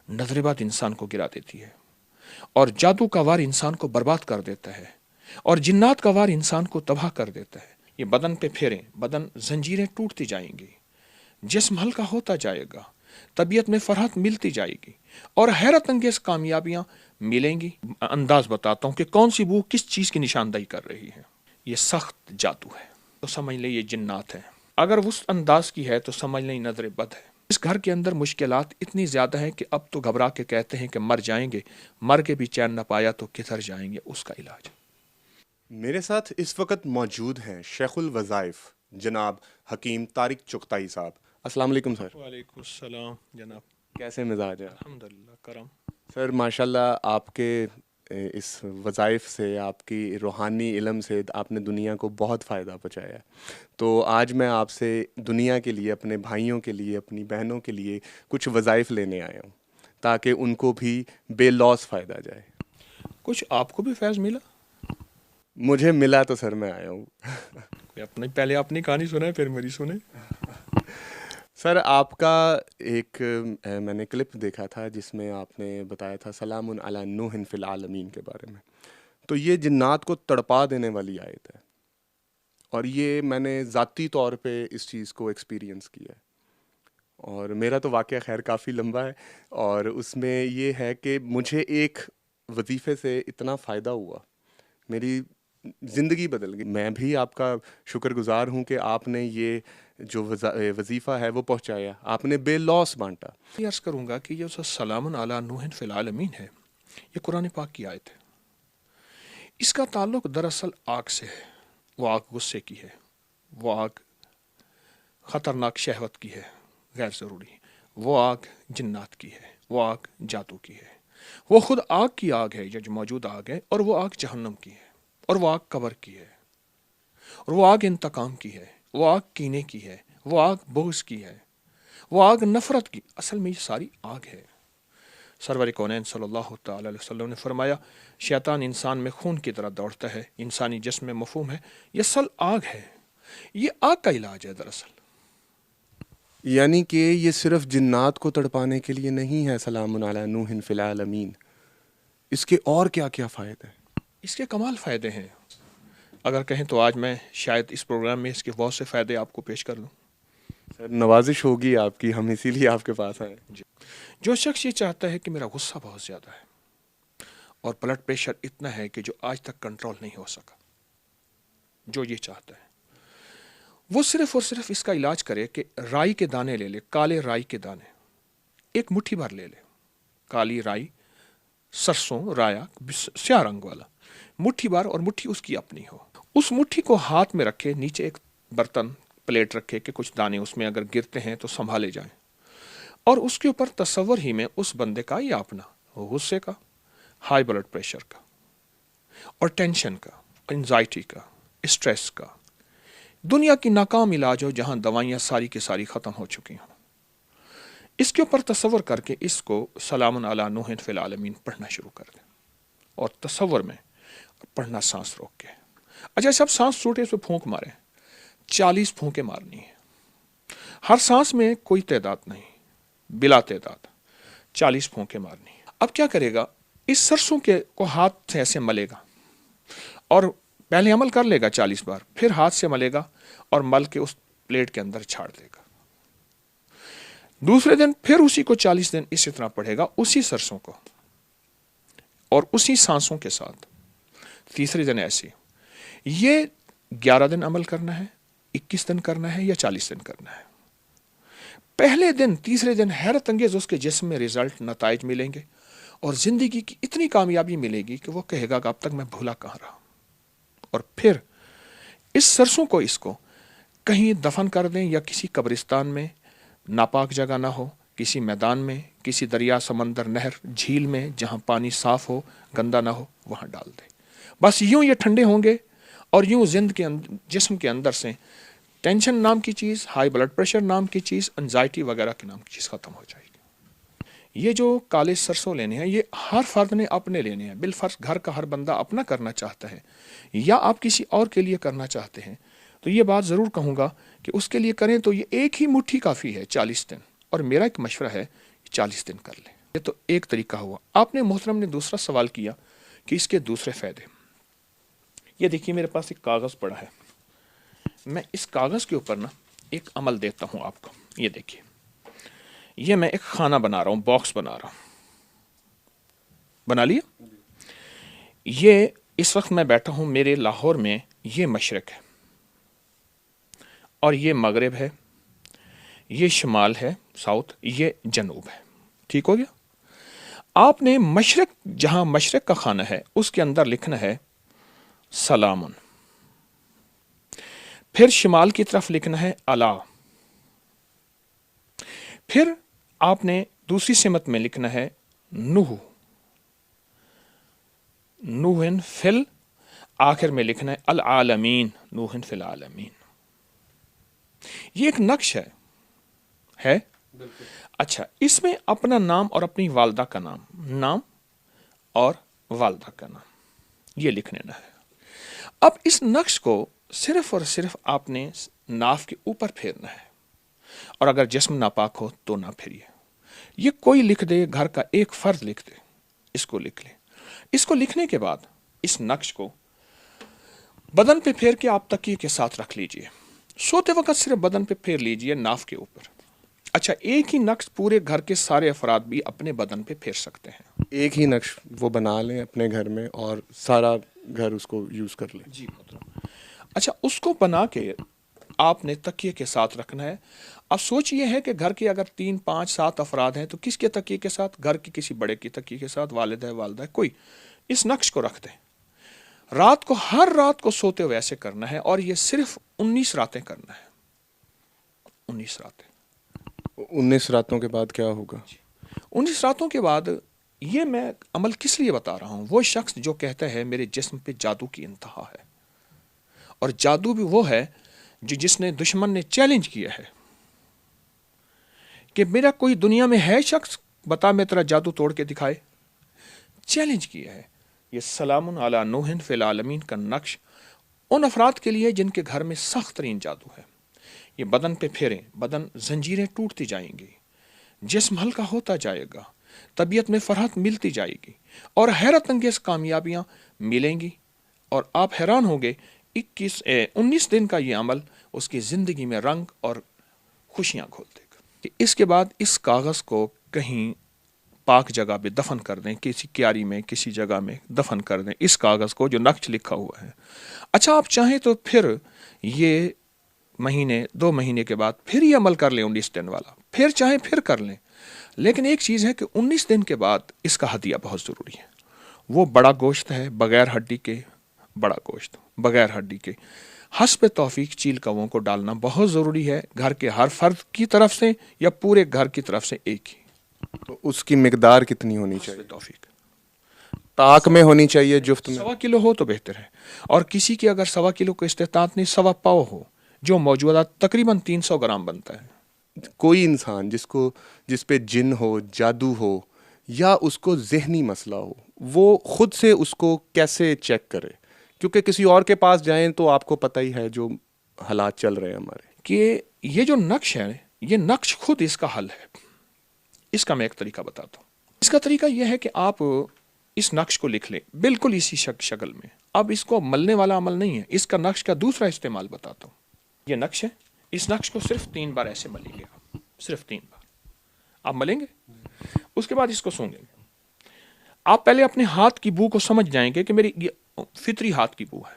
नजर बद इंसान को गिरा देती है, और जादू का वार इंसान को बर्बाद कर देता है, और जिन्नात का वार इंसान को तबाह कर देता है। ये बदन पे फेरें, बदन जंजीरें टूटती जाएंगी, जिस्म हल्का होता जाएगा, तबीयत में फरहत मिलती जाएगी, और हैरत अंगेज कामयाबियां मिलेंगी। अंदाज बताता हूं कि कौन सी बू किस चीज की निशानदाही कर रही है। ये सख्त जादू है तो समझ ले ये जिन्नात है, अगर उस अंदाज की है तो समझ लें नजर बद है। इस घर के अंदर मुश्किलात इतनी ज्यादा हैं कि अब तो घबरा के कहते हैं कि मर जाएंगे, मर के भी चैन न पाया तो किधर जाएंगे, उसका इलाज। मेरे साथ इस वक्त मौजूद हैं शेखुल वज़ाइफ जनाब हकीम तारिक चुगताई साहब। अस्सलाम वालेकुम सर। वालेकुम सलाम जनाब। कैसे मिजाज है? अल्हम्दुलिल्लाह करम। सर माशाल्लाह आपके इस वज़ाइफ से, आपकी रूहानी इल्म से आपने दुनिया को बहुत फ़ायदा पहुँचाया है। तो आज मैं आपसे दुनिया के लिए, अपने भाइयों के लिए, अपनी बहनों के लिए कुछ वज़ाइफ लेने आया हूँ ताकि उनको भी बेलॉस फ़ायदा जाए। कुछ आपको भी फैज़ मिला? मुझे मिला तो सर मैं आया हूँ। अपनी पहले अपनी कहानी सुने फिर मेरी सुने। सर आपका एक मैंने क्लिप देखा था जिसमें आपने बताया था सलामुन अला नूहिन फिल आलमीन के बारे में। तो ये जिन्नात को तड़पा देने वाली आयत है, और ये मैंने ज़ाती तौर पे इस चीज़ को एक्सपीरियंस किया है। और मेरा तो वाक़या खैर काफ़ी लंबा है, और उसमें ये है कि मुझे एक वजीफ़े से इतना फ़ायदा हुआ, मेरी ज़िंदगी बदल गई। मैं भी आपका शुक्रगुज़ार हूँ कि आपने ये जो वजीफ़ा है वो पहुँचाया, आपने बेलॉस बांटा। अर्ज़ करूँगा कि ये सलामुन अला नूहिन फिल आलमीन है, ये कुरान पाक की आयत है। इसका ताल्लुक दरअसल आग से है। वो आग गुस्से की है, वो आग ख़तरनाक शहवत की है, गैर ज़रूरी। वो आग जिन्नात की है, वो आग जादू की है। वो खुद आग की आग है, जो मौजूद आग है, और वो आग जहन्नम की है, और वो आग कब्र की है, और वो आग इंतकाम की है, वो आग कीने की है, वो आग बोझ की है, वो आग नफरत की। असल में ये सारी आग है। सरवर कौनैन सल्लल्लाहु तआला अलैहि वसल्लम ने फरमाया, शैतान इंसान में खून की तरह दौड़ता है, इंसानी जिस्म में मफहूम है, ये असल आग है। ये आग का इलाज है दरअसल। यानी कि ये सिर्फ जिन्नात को तड़पाने के लिए नहीं है सलामुन अला नूहिन फिल आलमीन, इसके और क्या क्या फ़ायदे हैं? इसके कमाल फ़ायदे हैं। अगर कहें तो आज मैं शायद इस प्रोग्राम में इसके बहुत से फ़ायदे आपको पेश कर लूँ। सर नवाजिश होगी आपकी, हम इसीलिए आपके पास आए। जी। जो शख्स ये चाहता है कि मेरा गुस्सा बहुत ज़्यादा है और ब्लड प्रेशर इतना है कि जो आज तक कंट्रोल नहीं हो सका, जो ये चाहता है वो सिर्फ और सिर्फ इसका इलाज करे कि राई के दाने ले ले, काले राई के दाने एक मुट्ठी भर ले ले। काली राई, सरसों, राया, स्या रंग वाला मुट्ठी भर, और मुट्ठी उसकी अपनी हो। उस मुट्ठी को हाथ में रखे, नीचे एक बर्तन प्लेट रखे कि कुछ दाने उसमें अगर गिरते हैं तो संभाले जाएं, और उसके ऊपर तस्वर ही में उस बंदे का या अपना गुस्से का, हाई ब्लड प्रेशर का, और टेंशन का, एंजाइटी का, स्ट्रेस का, दुनिया की नाकाम इलाज हो जहां दवाइयां सारी की सारी खत्म हो चुकी हों, इसके ऊपर तस्वर करके इसको सलामुन अला नूहिन फिल आलमीन पढ़ना शुरू कर दें, और तस्वर में पढ़ना सांस रोक के। अच्छा, सब सांस छूटे इस पर फूंक मारे, 40 फूंके मारनी है। हर सांस में कोई तादाद नहीं, बिला तादाद 40 फूंके मारनी है। अब क्या करेगा, इस सरसों के को हाथ से ऐसे मलेगा, और पहले अमल कर लेगा 40 बार, फिर हाथ से मलेगा और मल के उस प्लेट के अंदर छाड़ देगा। दूसरे दिन फिर उसी को 40 दिन इसी तरह पढ़ेगा, उसी सरसों को और उसी सांसों के साथ। तीसरे दिन ऐसे, ये 11 दिन अमल करना है, 21 दिन करना है, या 40 दिन करना है। पहले दिन, तीसरे दिन हैरत अंगेज उसके जिस्म में रिजल्ट, नताइज मिलेंगे, और जिंदगी की इतनी कामयाबी मिलेगी कि वो कहेगा कि अब तक मैं भूला कहाँ रहा। और फिर इस सरसों को, इसको कहीं दफन कर दें, या किसी कब्रिस्तान में, नापाक जगह ना हो, किसी मैदान में, किसी दरिया, समंदर, नहर, झील में जहां पानी साफ हो, गंदा ना हो, वहां डाल दें। बस यूं ये ठंडे होंगे, और यूं जिस्म के अंदर से टेंशन नाम की चीज़, हाई ब्लड प्रेशर नाम की चीज़, एंजाइटी वगैरह की नाम की चीज़ ख़त्म हो जाएगी। ये जो काले सरसों लेने हैं, ये हर फर्द ने अपने लेने हैं। बिलफर्ज घर का हर बंदा अपना करना चाहता है, या आप किसी और के लिए करना चाहते हैं, तो ये बात ज़रूर कहूँगा कि उसके लिए करें तो ये एक ही मुट्ठी काफ़ी है 40 दिन। और मेरा एक मशवरा है, 40 दिन कर लें। یہ تو ایک طریقہ ہوا. آپ نے محترم نے دوسرا سوال کیا کہ اس کے دوسرے فائدے. یہ دیکھیے میرے پاس ایک کاغذ پڑا ہے, میں اس کاغذ کے اوپر نا ایک عمل دیتا ہوں آپ کو. یہ دیکھیے, یہ میں ایک خانہ بنا رہا ہوں, باکس بنا رہا ہوں. بنا لیا؟ یہ اس وقت میں بیٹھا ہوں میرے لاہور میں, یہ مشرق ہے اور یہ مغرب ہے, یہ شمال ہے ساؤتھ, یہ جنوب ہے. ٹھیک ہو گیا؟ آپ نے مشرق, جہاں مشرق کا خانہ ہے اس کے اندر لکھنا ہے سلام. پھر شمال کی طرف لکھنا ہے الا. پھر آپ نے دوسری سمت میں لکھنا ہے نوح. نوحن فل, آخر میں لکھنا ہے العالمین, نوحن فی العالمین. یہ ایک نقش ہے. اچھا, اس میں اپنا نام اور اپنی والدہ کا نام, نام اور والدہ کا نام یہ لکھنے نہ ہے. اب اس نقش کو صرف اور صرف آپ نے ناف کے اوپر پھیرنا ہے, اور اگر جسم ناپاک ہو تو نہ پھیریے. یہ کوئی لکھ دے, گھر کا ایک فرد لکھ دے, اس کو لکھ لے. اس کو لکھنے کے بعد اس نقش کو بدن پہ پھیر کے آپ تکیے کے ساتھ رکھ لیجئے. سوتے وقت صرف بدن پہ پھیر لیجئے, ناف کے اوپر. اچھا, ایک ہی نقش پورے گھر کے سارے افراد بھی اپنے بدن پہ پھیر سکتے ہیں. ایک ہی نقش وہ بنا لیں اپنے گھر میں اور سارا گھر اس کو یوز کر لیں. جی محترم. اچھا, اس کو بنا کے آپ نے تکیے کے ساتھ رکھنا ہے. اب سوچ یہ ہے کہ گھر کے اگر 3 5 7 افراد ہیں تو کس کے تکیے کے ساتھ؟ گھر کے کسی بڑے کے تکیے کے ساتھ, والد ہے والدہ ہے کوئی, اس نقش کو رکھ دیں. رات کو, ہر رات کو سوتے ہوئے ایسے کرنا ہے, اور یہ صرف 19 راتیں کرنا ہے. 19 راتیں. 19 راتوں کے بعد کیا ہوگا؟ 19 راتوں کے بعد یہ میں عمل کس لیے بتا رہا ہوں, وہ شخص جو کہتا ہے میرے جسم پہ جادو کی انتہا ہے, اور جادو بھی وہ ہے جس نے دشمن نے چیلنج کیا ہے کہ میرا کوئی دنیا میں ہے شخص, بتا میں تیرا جادو توڑ کے دکھائے. چیلنج کیا ہے. یہ سلام علی نوح فی العالمین کا نقش ان افراد کے لیے جن کے گھر میں سخت ترین جادو ہے. یہ بدن پہ پھیریں, بدن زنجیریں ٹوٹتی جائیں گی, جسم ہلکا ہوتا جائے گا, طبیعت میں فرحت ملتی جائے گی, اور حیرت انگیز کامیابیاں ملیں گی, اور آپ حیران ہوں گے. 19 دن کا یہ عمل اس کی زندگی میں رنگ اور خوشیاں کھول دے گا. اس کے بعد اس کاغذ کو کہیں پاک جگہ پہ دفن کر دیں, کسی کیاری میں, کسی جگہ میں دفن کر دیں اس کاغذ کو جو نقش لکھا ہوا ہے. اچھا, آپ چاہیں تو پھر یہ مہینے 2 مہینے کے بعد پھر یہ عمل کر لیں 19 دن والا, پھر چاہیں پھر کر لیں. لیکن ایک چیز ہے کہ 19 دن کے بعد اس کا ہدیہ بہت ضروری ہے. وہ بڑا گوشت ہے, بغیر ہڈی کے, بڑا گوشت بغیر ہڈی کے, حسب توفیق چیل کووں کو ڈالنا بہت ضروری ہے, گھر کے ہر فرد کی طرف سے یا پورے گھر کی طرف سے ایک ہی. تو اس کی مقدار کتنی ہونی چاہیے؟ حسب توفیق طاق میں ہونی چاہیے, جفت میں؟ 1.25 کلو ہو تو بہتر ہے, اور کسی کی اگر 1.25 کلو کو استطاعت نہیں, 1.25 پاؤ ہو, جو موجودہ تقریباً 300 گرام بنتا ہے. کوئی انسان جس پہ جن ہو, جادو ہو, یا اس کو ذہنی مسئلہ ہو, وہ خود سے اس کو کیسے چیک کرے؟ کیونکہ کسی اور کے پاس جائیں تو آپ کو پتہ ہی ہے جو حالات چل رہے ہیں ہمارے, کہ یہ جو نقش ہے, یہ نقش خود اس کا حل ہے. اس کا میں ایک طریقہ بتاتا ہوں. اس کا طریقہ یہ ہے کہ آپ اس نقش کو لکھ لیں بالکل اسی شکل میں. اب اس کو ملنے والا عمل نہیں ہے, اس کا نقش کا دوسرا استعمال بتاتا ہوں. یہ نقش ہے, اس نقش کو صرف 3 بار ایسے ملیں گے آپ, صرف 3 بار آپ ملیں گے. اس کے بعد اس کو سونگیں گے. آپ پہلے اپنے ہاتھ کی بو کو سمجھ جائیں گے کہ میری یہ فطری ہاتھ کی بو ہے.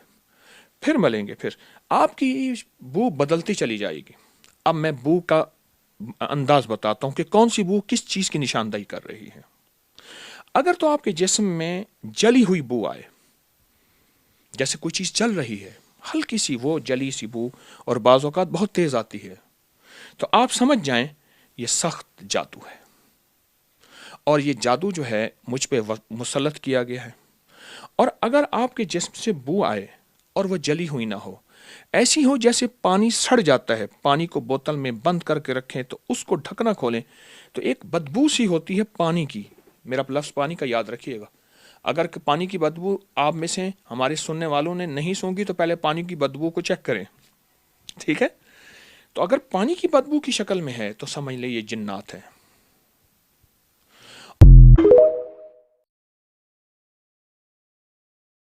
پھر ملیں گے, پھر آپ کی بو بدلتی چلی جائے گی. اب میں بو کا انداز بتاتا ہوں کہ کون سی بو کس چیز کی نشاندہی کر رہی ہے. اگر تو آپ کے جسم میں جلی ہوئی بو آئے, جیسے کوئی چیز جل رہی ہے, ہلکی سی وہ جلی سی بو, اور بعض اوقات بہت تیز آتی ہے, تو آپ سمجھ جائیں یہ سخت جادو ہے, اور یہ جادو جو ہے مجھ پہ مسلط کیا گیا ہے. اور اگر آپ کے جسم سے بو آئے اور وہ جلی ہوئی نہ ہو, ایسی ہو جیسے پانی سڑ جاتا ہے, پانی کو بوتل میں بند کر کے رکھیں تو اس کو ڈھکنا کھولیں تو ایک بدبو سی ہوتی ہے پانی کی. میرا لفظ پانی کا یاد رکھیے گا. اگر پانی کی بدبو آپ میں سے ہمارے سننے والوں نے نہیں سونگی تو پہلے پانی کی بدبو کو چیک کریں, ٹھیک ہے؟ تو اگر پانی کی بدبو کی شکل میں ہے تو سمجھ لیں یہ جنات ہے.